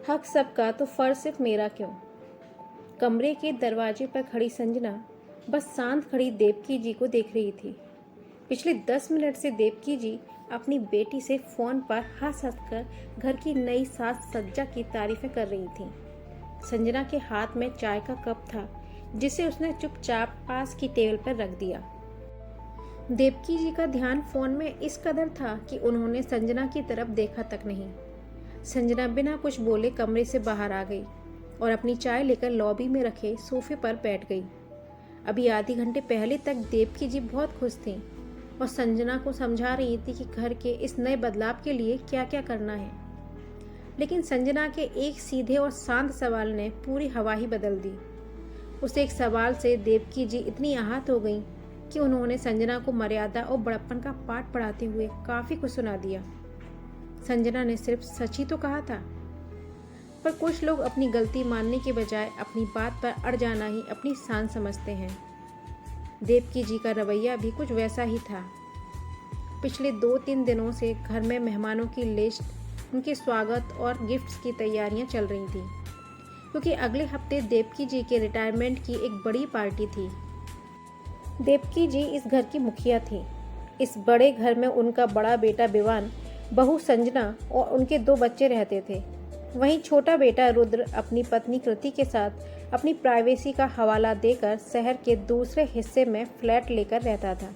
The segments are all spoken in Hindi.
हक सबका तो फर्ज सिर्फ मेरा क्यों। कमरे के दरवाजे पर खड़ी संजना बस शांत खड़ी देवकी जी को देख रही थी। पिछले 10 मिनट से देवकी जी अपनी बेटी से फोन पर हंस हंस कर घर की नई साज सज्जा की तारीफें कर रही थी। संजना के हाथ में चाय का कप था जिसे उसने चुपचाप पास की टेबल पर रख दिया। देवकी जी का ध्यान फोन में इस कदर था कि उन्होंने संजना की तरफ देखा तक नहीं। संजना बिना कुछ बोले कमरे से बाहर आ गई और अपनी चाय लेकर लॉबी में रखे सोफे पर बैठ गई। अभी आधे घंटे पहले तक देवकी जी बहुत खुश थी और संजना को समझा रही थी कि घर के इस नए बदलाव के लिए क्या क्या करना है। लेकिन संजना के एक सीधे और शांत सवाल ने पूरी हवा ही बदल दी। उस एक सवाल से देवकी जी इतनी आहत हो गई कि उन्होंने संजना को मर्यादा और बड़प्पन का पाठ पढ़ाते हुए काफी कुछ सुना दिया। संजना ने सिर्फ सच ही तो कहा था, पर कुछ लोग अपनी गलती मानने के बजाय अपनी बात पर अड़ जाना ही अपनी शान समझते हैं। देवकी जी का रवैया भी कुछ वैसा ही था। पिछले 2-3 दिनों से घर में मेहमानों की लिस्ट, उनके स्वागत और गिफ्ट्स की तैयारियां चल रही थी, क्योंकि अगले हफ्ते देवकी जी के रिटायरमेंट की एक बड़ी पार्टी थी। देवकी जी इस घर की मुखिया थी। इस बड़े घर में उनका बड़ा बेटा विवान, बहू संजना और उनके 2 बच्चे रहते थे। वहीं छोटा बेटा रुद्र अपनी पत्नी कृति के साथ अपनी प्राइवेसी का हवाला देकर शहर के दूसरे हिस्से में फ्लैट लेकर रहता था।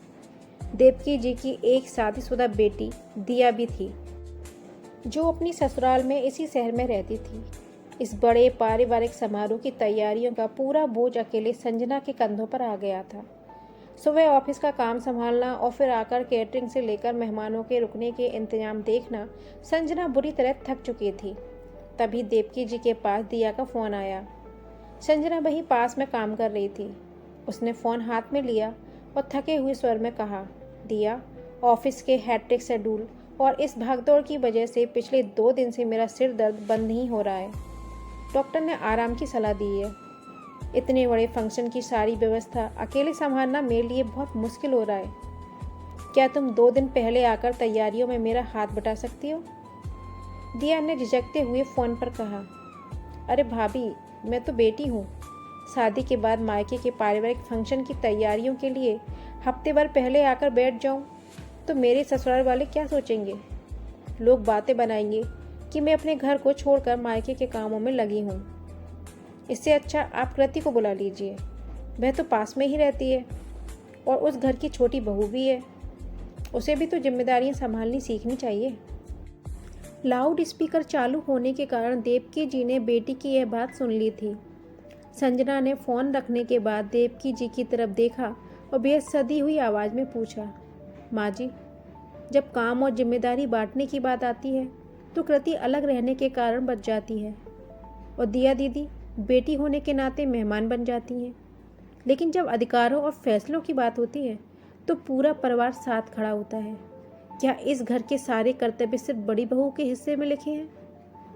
देवकी जी की एक शादीशुदा बेटी दिया भी थी, जो अपनी ससुराल में इसी शहर में रहती थी। इस बड़े पारिवारिक समारोह की तैयारियों का पूरा बोझ अकेले संजना के कंधों पर आ गया था। सुबह ऑफिस का काम संभालना और फिर आकर कैटरिंग से लेकर मेहमानों के रुकने के इंतजाम देखना, संजना बुरी तरह थक चुकी थी। तभी देवकी जी के पास दिया का फ़ोन आया। संजना वहीं पास में काम कर रही थी। उसने फ़ोन हाथ में लिया और थके हुए स्वर में कहा, दिया, ऑफिस के हैट्रिक शेड्यूल और इस भागदौड़ की वजह से पिछले 2 दिन से मेरा सिर दर्द बंद नहीं हो रहा है। डॉक्टर ने आराम की सलाह दी है। इतने बड़े फंक्शन की सारी व्यवस्था अकेले संभालना मेरे लिए बहुत मुश्किल हो रहा है। क्या तुम 2 दिन पहले आकर तैयारियों में मेरा हाथ बटा सकती हो? दिया ने झिझकते हुए फ़ोन पर कहा, अरे भाभी, मैं तो बेटी हूँ। शादी के बाद मायके के पारिवारिक फंक्शन की तैयारियों के लिए हफ्ते भर पहले आकर बैठ जाऊँ तो मेरे ससुराल वाले क्या सोचेंगे? लोग बातें बनाएंगे कि मैं अपने घर को छोड़कर मायके के कामों में लगी हूँ। इससे अच्छा आप कृति को बुला लीजिए, वह तो पास में ही रहती है और उस घर की छोटी बहू भी है। उसे भी तो जिम्मेदारियां संभालनी सीखनी चाहिए। लाउड स्पीकर चालू होने के कारण देवकी जी ने बेटी की यह बात सुन ली थी। संजना ने फ़ोन रखने के बाद देवकी जी की तरफ देखा और बेहद सधी हुई आवाज़ में पूछा, माँ जी, जब काम और जिम्मेदारी बांटने की बात आती है तो कृति अलग रहने के कारण बच जाती है और दिया दीदी बेटी होने के नाते मेहमान बन जाती हैं। लेकिन जब अधिकारों और फैसलों की बात होती है तो पूरा परिवार साथ खड़ा होता है। क्या इस घर के सारे कर्तव्य सिर्फ बड़ी बहू के हिस्से में लिखे हैं?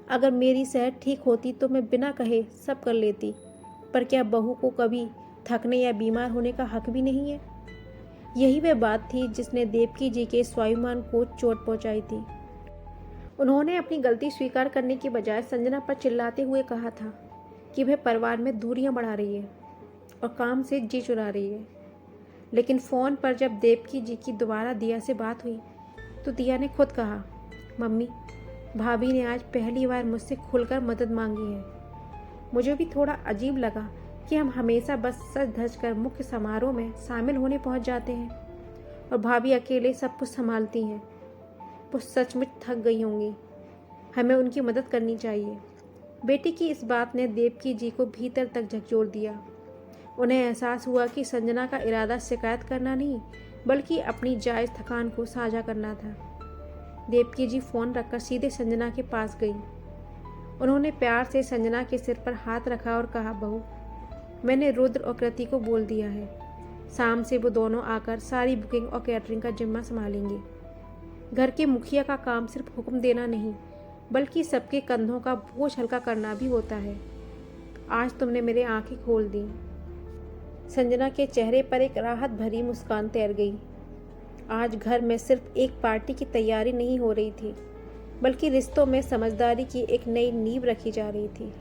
अगर मेरी सेहत ठीक होती तो मैं बिना कहे सब कर लेती, पर क्या बहू को कभी थकने या बीमार होने का हक भी नहीं है? यही वह बात थी जिसने देवकी जी के स्वाभिमान को चोट पहुंचाई थी। उन्होंने अपनी गलती स्वीकार करने की बजाय संजना पर चिल्लाते हुए कहा था कि वह परिवार में दूरियां बढ़ा रही है और काम से जी चुरा रही है। लेकिन फ़ोन पर जब देवकी जी की दोबारा दिया से बात हुई तो दिया ने खुद कहा, मम्मी, भाभी ने आज पहली बार मुझसे खुलकर मदद मांगी है। मुझे भी थोड़ा अजीब लगा कि हम हमेशा बस सज धज कर मुख्य समारोह में शामिल होने पहुंच जाते हैं और भाभी अकेले सब कुछ संभालती हैं। वो सचमुच थक गई होंगी, हमें उनकी मदद करनी चाहिए। बेटी की इस बात ने देवकी जी को भीतर तक झकझोर दिया। उन्हें एहसास हुआ कि संजना का इरादा शिकायत करना नहीं, बल्कि अपनी जायज़ थकान को साझा करना था। देवकी जी फ़ोन रखकर सीधे संजना के पास गई। उन्होंने प्यार से संजना के सिर पर हाथ रखा और कहा, बहू, मैंने रुद्र और कृति को बोल दिया है। शाम से वो दोनों आकर सारी बुकिंग और कैटरिंग का जिम्मा संभालेंगे। घर के मुखिया का काम सिर्फ हुक्म देना नहीं, बल्कि सबके कंधों का बोझ हल्का करना भी होता है। आज तुमने मेरी आंखें खोल दी। संजना के चेहरे पर एक राहत भरी मुस्कान तैर गई। आज घर में सिर्फ एक पार्टी की तैयारी नहीं हो रही थी, बल्कि रिश्तों में समझदारी की एक नई नींव रखी जा रही थी।